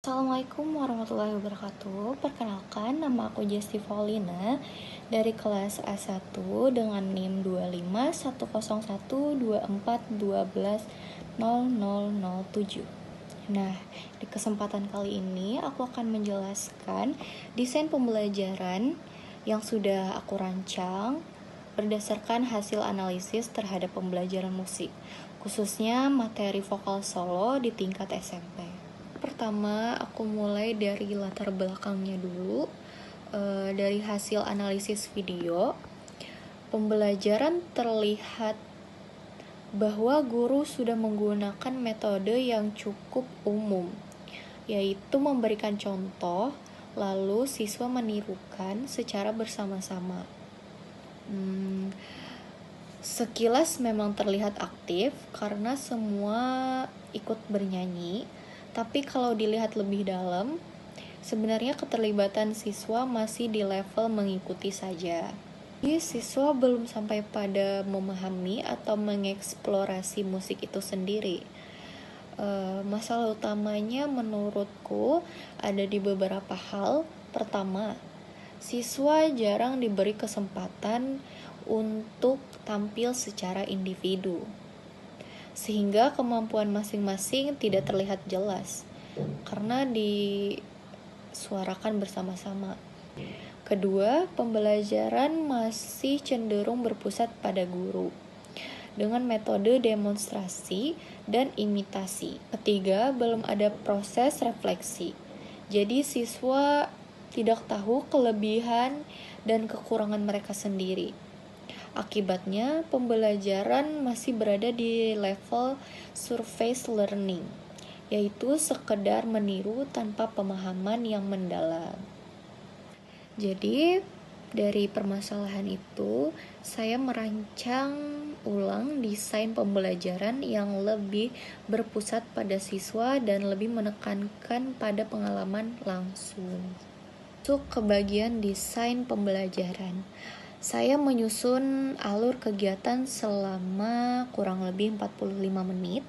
Assalamualaikum warahmatullahi wabarakatuh. Perkenalkan, nama aku Jesti Paulina dari kelas A1 dengan NIM 25101242110007. Nah, di kesempatan kali ini aku akan menjelaskan desain pembelajaran yang sudah aku rancang berdasarkan hasil analisis terhadap pembelajaran musik, khususnya materi vokal solo di tingkat SMP. Pertama, aku mulai dari latar belakangnya dulu. Dari hasil analisis video, pembelajaran terlihat bahwa guru sudah menggunakan metode yang cukup umum, yaitu memberikan contoh, lalu siswa menirukan secara bersama-sama. Sekilas memang terlihat aktif karena semua ikut bernyanyi, tapi kalau dilihat lebih dalam, sebenarnya keterlibatan siswa masih di level mengikuti saja. Jadi siswa belum sampai pada memahami atau mengeksplorasi musik itu sendiri. Masalah utamanya menurutku ada di beberapa hal. Pertama, siswa jarang diberi kesempatan untuk tampil secara individu, sehingga kemampuan masing-masing tidak terlihat jelas karena disuarakan bersama-sama. Kedua, pembelajaran masih cenderung berpusat pada guru dengan metode demonstrasi dan imitasi. Ketiga, belum ada proses refleksi. Jadi siswa tidak tahu kelebihan dan kekurangan mereka sendiri. Akibatnya, pembelajaran masih berada di level surface learning, yaitu sekedar meniru tanpa pemahaman yang mendalam. Jadi, dari permasalahan itu, saya merancang ulang desain pembelajaran yang lebih berpusat pada siswa dan lebih menekankan pada pengalaman langsung. Masuk ke bagian desain pembelajaran. Saya menyusun alur kegiatan selama kurang lebih 45 menit.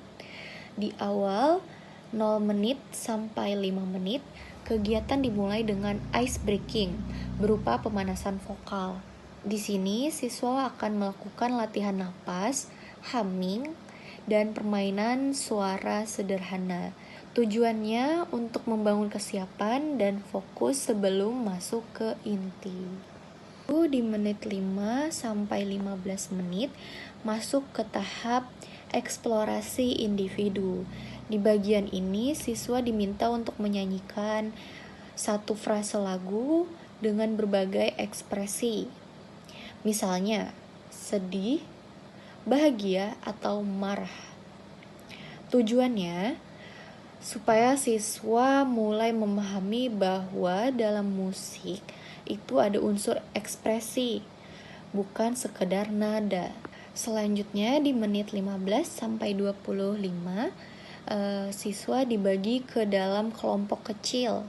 Di awal 0 menit sampai 5 menit, kegiatan dimulai dengan ice breaking berupa pemanasan vokal. Di sini siswa akan melakukan latihan napas, humming, dan permainan suara sederhana. Tujuannya untuk membangun kesiapan dan fokus sebelum masuk ke inti. Di menit 5 sampai 15 menit masuk ke tahap eksplorasi individu. Di bagian ini siswa diminta untuk menyanyikan satu frase lagu dengan berbagai ekspresi. Misalnya, sedih, bahagia, atau marah. Tujuannya supaya siswa mulai memahami bahwa dalam musik itu ada unsur ekspresi, bukan sekedar nada. Selanjutnya di menit 15 sampai 25, siswa dibagi ke dalam kelompok kecil.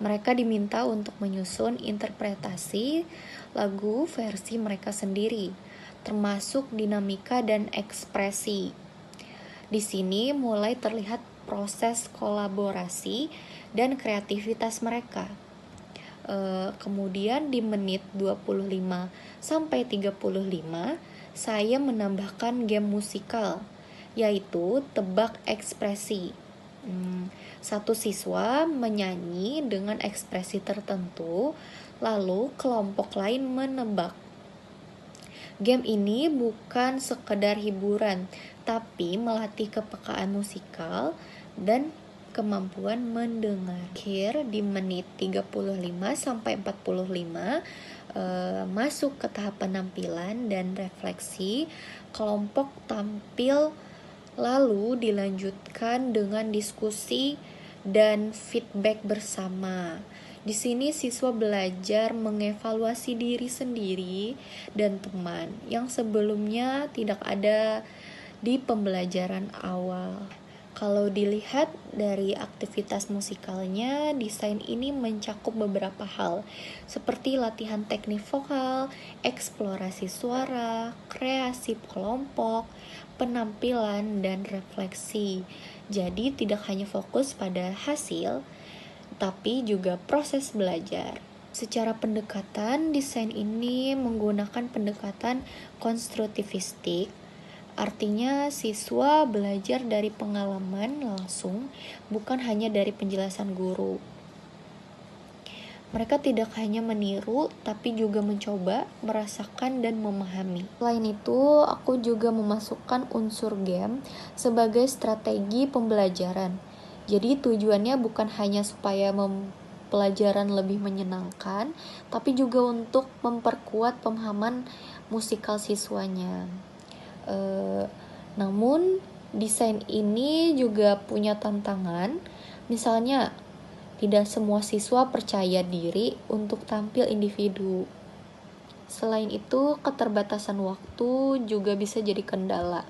Mereka diminta untuk menyusun interpretasi lagu versi mereka sendiri, termasuk dinamika dan ekspresi. Di sini mulai terlihat proses kolaborasi dan kreativitas mereka. Kemudian di menit 25 sampai 35 saya menambahkan game musikal, yaitu tebak ekspresi. Satu siswa menyanyi dengan ekspresi tertentu, lalu kelompok lain menebak. Game ini bukan sekedar hiburan, tapi melatih kepekaan musikal dan kemampuan mendengar. Akhir di menit 35 sampai 45 masuk ke tahap penampilan dan refleksi. Kelompok tampil lalu dilanjutkan dengan diskusi dan feedback bersama. Di sini siswa belajar mengevaluasi diri sendiri dan teman yang sebelumnya tidak ada di pembelajaran awal. Kalau dilihat dari aktivitas musikalnya, desain ini mencakup beberapa hal, seperti latihan teknik vokal, eksplorasi suara, kreasi kelompok, penampilan, dan refleksi. Jadi tidak hanya fokus pada hasil, tapi juga proses belajar. Secara pendekatan, desain ini menggunakan pendekatan konstruktivistik. Artinya siswa belajar dari pengalaman langsung, bukan hanya dari penjelasan guru. Mereka tidak hanya meniru, tapi juga mencoba, merasakan, dan memahami. Selain itu, aku juga memasukkan unsur game sebagai strategi pembelajaran. Jadi tujuannya bukan hanya supaya pelajaran lebih menyenangkan, tapi juga untuk memperkuat pemahaman musikal siswanya. Namun, desain ini juga punya tantangan. Misalnya, tidak semua siswa percaya diri untuk tampil individu. Selain itu, keterbatasan waktu juga bisa jadi kendala.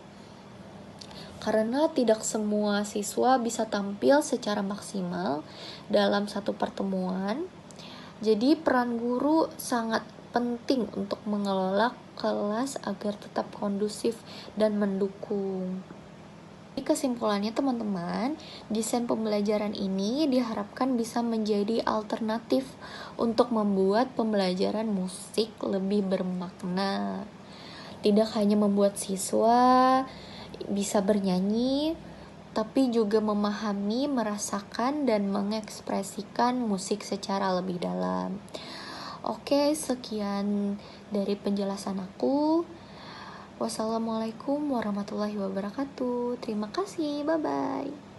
Karena tidak semua siswa bisa tampil secara maksimal dalam satu pertemuan. Jadi peran guru sangat penting untuk mengelola kelas agar tetap kondusif dan mendukung. Jadi kesimpulannya teman-teman, desain pembelajaran ini diharapkan bisa menjadi alternatif untuk membuat pembelajaran musik lebih bermakna. Tidak hanya membuat siswa bisa bernyanyi, tapi juga memahami, merasakan, dan mengekspresikan musik secara lebih dalam. Oke, sekian dari penjelasan aku. Wassalamualaikum warahmatullahi wabarakatuh. Terima kasih, bye-bye.